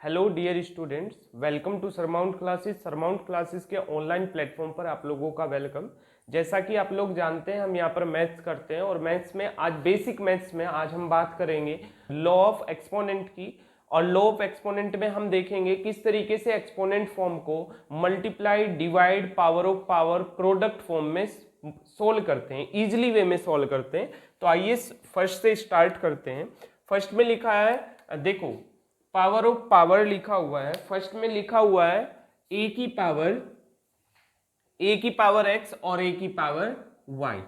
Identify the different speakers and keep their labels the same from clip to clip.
Speaker 1: Hello dear students, welcome to Surmount Classes. Surmount Classes के online platform पर आप लोगों का वेलकम। जैसा कि आप लोग जानते हैं, हम यहाँ पर मैथ्स करते हैं और मैथ्स में आज बेसिक मैथ्स में आज हम बात करेंगे लॉ ऑफ एक्सपोनेंट की। और लॉ ऑफ एक्सपोनेंट में हम देखेंगे किस तरीके से एक्सपोनेंट फॉर्म को multiply, divide, power of power, product form में सोल्व करते हैं, इजिली वे में सोल्व करते हैं। तो आइए फर्स्ट से स्टार्ट करते हैं। फर्स्ट में लिखा है, देखो पावर ऑफ पावर लिखा हुआ है। फर्स्ट में लिखा हुआ है ए की पावर एक्स और ए की पावर वाई।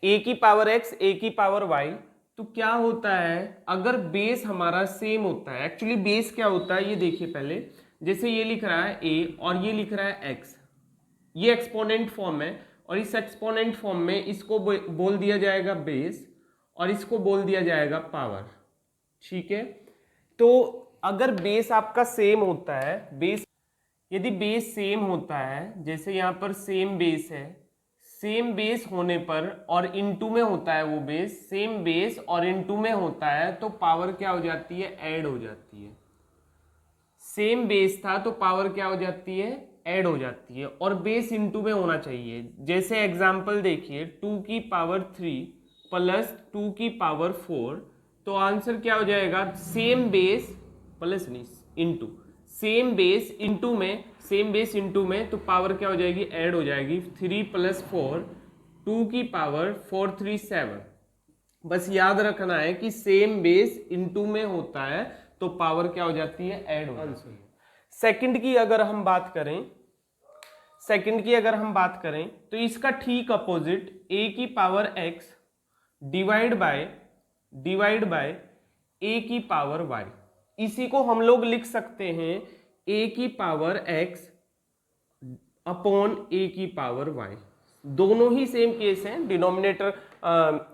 Speaker 1: ए की पावर एक्स, ए की पावर वाई। तो क्या होता है अगर बेस हमारा सेम होता है। एक्चुअली बेस क्या होता है ये देखिए पहले। जैसे ये लिख रहा है ए और ये लिख रहा है एक्स, ये एक्सपोनेंट फॉर्म है और इस एक्सपोनेंट फॉर्म में इसको बोल दिया जाएगा बेस और इसको बोल दिया जाएगा पावर। ठीक है, तो अगर बेस आपका सेम होता है, यदि बेस सेम होता है, जैसे यहाँ पर सेम बेस है, सेम बेस होने पर और इनटू में होता है वो बेस, सेम बेस और इनटू में होता है तो पावर क्या हो जाती है, ऐड हो जाती है। सेम बेस था तो पावर क्या हो जाती है, ऐड हो जाती है। और बेस इनटू में होना चाहिए। जैसे एग्जांपल देखिए, 2 की पावर 3 प्लस 2 की पावर 4, तो आंसर क्या हो जाएगा, सेम बेस प्लस नहीं इनटू, सेम बेस इनटू में, सेम बेस इनटू में, तो पावर क्या हो जाएगी, ऐड हो जाएगी। 3 प्लस 4, 2 की पावर 4 3 7। बस याद रखना है कि सेम बेस इनटू में होता है तो पावर क्या हो जाती है, ऐड हो जाती है। सेकंड की अगर हम बात करें, तो इसका ठीक अपोजिट ए की पावर एक्स डिवाइड बाय ए की पावर वाई। इसी को हम लोग लिख सकते हैं ए की पावर एक्स अपॉन ए की पावर वाई। दोनों ही सेम केस हैं। डिनोमिनेटर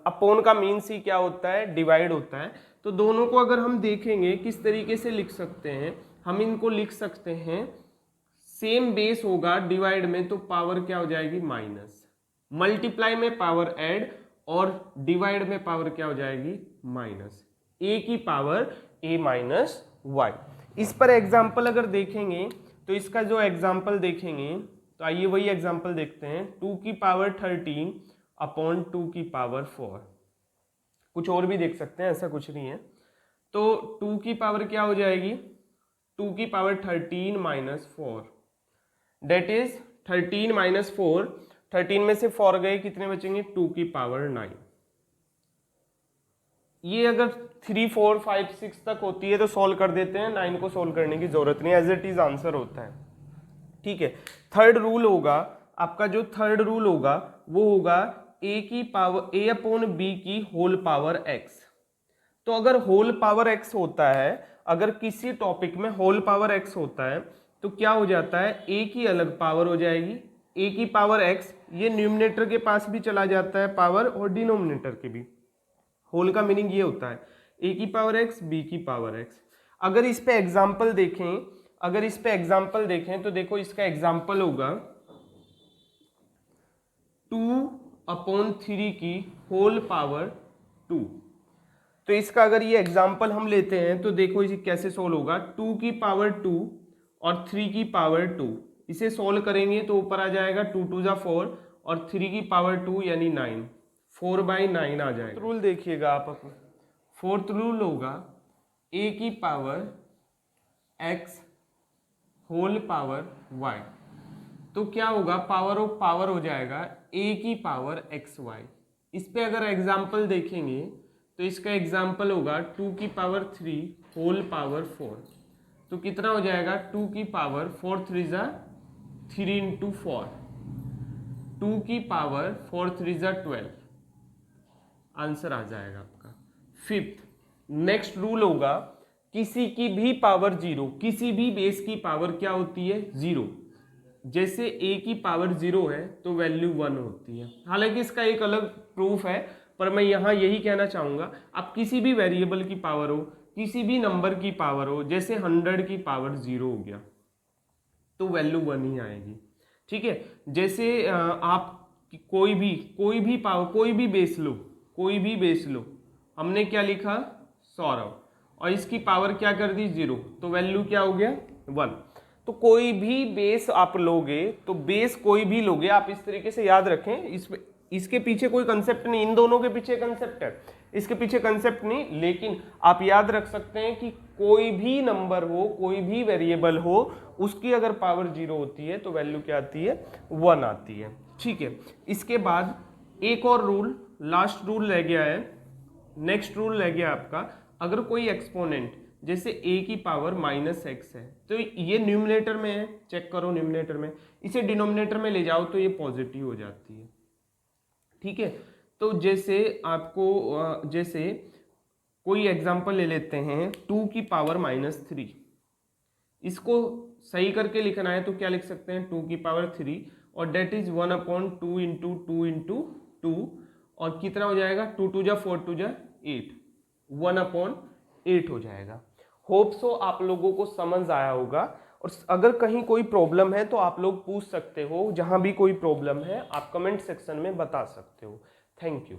Speaker 1: अपॉन का मीन्स ही क्या होता है, डिवाइड होता है। तो दोनों को अगर हम देखेंगे किस तरीके से लिख सकते हैं, हम इनको लिख सकते हैं, सेम बेस होगा डिवाइड में तो पावर क्या हो जाएगी, माइनस। मल्टीप्लाई में पावर ऐड और डिवाइड में पावर क्या हो जाएगी, माइनस। ए की पावर ए माइनस वाई। इस पर एग्जाम्पल अगर देखेंगे तो इसका जो एग्जाम्पल देखेंगे, तो आइए वही एग्जाम्पल देखते हैं। 2 की पावर 13 अपॉन 2 की पावर 4। कुछ और भी देख सकते हैं, ऐसा कुछ नहीं है। तो 2 की पावर क्या हो जाएगी, 2 की power 13 minus 4, that is 13 minus 4। 13 में से 4 गए, कितने बचेंगे, 2 की पावर 9। ये अगर 3 4 5 6 तक होती है तो सॉल्व कर देते हैं, 9 को सॉल्व करने की जरूरत नहीं, एज इट इज आंसर होता है। ठीक है, थर्ड रूल होगा आपका, जो थर्ड रूल होगा वो होगा ए की पावर ए अपॉन बी की होल पावर एक्स। तो अगर होल पावर एक्स होता है, अगर किसी टॉपिक में होल पावर एक्स होता है तो क्या हो जाता है, ए की अलग पावर हो जाएगी, ए की पावर एक्स, ये न्यूमरेटर के पास भी चला जाता है पावर और डिनोमिनेटर के भी। होल का मीनिंग ये होता है ए की पावर एक्स, बी की पावर एक्स। अगर इस पे एग्जांपल देखें, तो देखो इसका एग्जांपल होगा 2/3 की होल पावर 2। तो इसका अगर ये एग्जांपल हम लेते हैं तो देखो इसे कैसे सोल्व होगा। 2 की पावर 2 और 3 की पावर 2, इसे सोल्व करेंगे तो ऊपर आ जाएगा 2 2 जा 4 और 3 की पावर 2 यानी 9, 4/9 आ जाएगा। रूल देखिएगा आप अपना, फोर्थ रूल होगा ए की power X whole power Y. तो क्या होगा, पावर ऑफ पावर हो जाएगा ए की पावर एक्स वाई। इस पे अगर एग्जाम्पल देखेंगे तो इसका एग्जाम्पल होगा 2 की पावर 3 होल पावर 4। तो कितना हो जाएगा, 2 की पावर 4 3 जा 3 इंटू 4, 2 की पावर 4 3 जा 12, आंसर आ जाएगा आपका। फिफ्थ नेक्स्ट रूल होगा, किसी की भी पावर 0, किसी भी बेस की पावर क्या होती है, 0। जैसे a की पावर 0 है तो वैल्यू 1 होती है। हालांकि इसका एक अलग प्रूफ है, पर मैं यहाँ यही कहना चाहूँगा, आप किसी भी वेरिएबल की पावर हो, किसी भी नंबर की पावर हो, जैसे 100 की पावर 0 हो गया तो वैल्यू 1 ही आएगी। ठीक है, जैसे आप कोई भी पावर, कोई भी बेस लो, हमने क्या लिखा, सौरभ, और इसकी पावर क्या कर दी 0, तो वैल्यू क्या हो गया 1। तो कोई भी बेस आप लोगे, तो बेस कोई भी लोगे आप इस तरीके से याद रखें, इसके पीछे कोई कंसेप्ट नहीं, इन दोनों के पीछे कंसेप्ट है, इसके पीछे कंसेप्ट नहीं, लेकिन आप याद रख सकते हैं कि कोई भी नंबर हो, कोई भी वेरिएबल हो, उसकी अगर पावर 0 होती है तो वैल्यू क्या आती है 1 आती है। ठीक है, इसके बाद एक और रूल, लास्ट रूल रह गया है, नेक्स्ट रूल रह गया आपका, अगर कोई एक्सपोनेंट जैसे a की पावर -x है तो ये न्यूमरेटर में है, चेक करो न्यूमरेटर में, इसे डिनोमिनेटर में ले जाओ तो ये पॉजिटिव हो जाती है। ठीक है, तो जैसे आपको जैसे कोई एग्जांपल ले लेते हैं 2 की पावर -3, इसको सही करके लिखना है तो क्या लिख सकते हैं 2 की पावर 3 और डेट इज 1/2 इंटू 2 इंटू 2 और कितना हो जाएगा 2 2 जा 4 2 जा 8, 1/8 हो जाएगा। होप सो आप लोगों को समझ आया होगा, और अगर कहीं कोई प्रॉब्लम है तो आप लोग पूछ सकते हो, जहां भी कोई प्रॉब्लम है आप कमेंट सेक्शन में बता सकते हो। Thank you.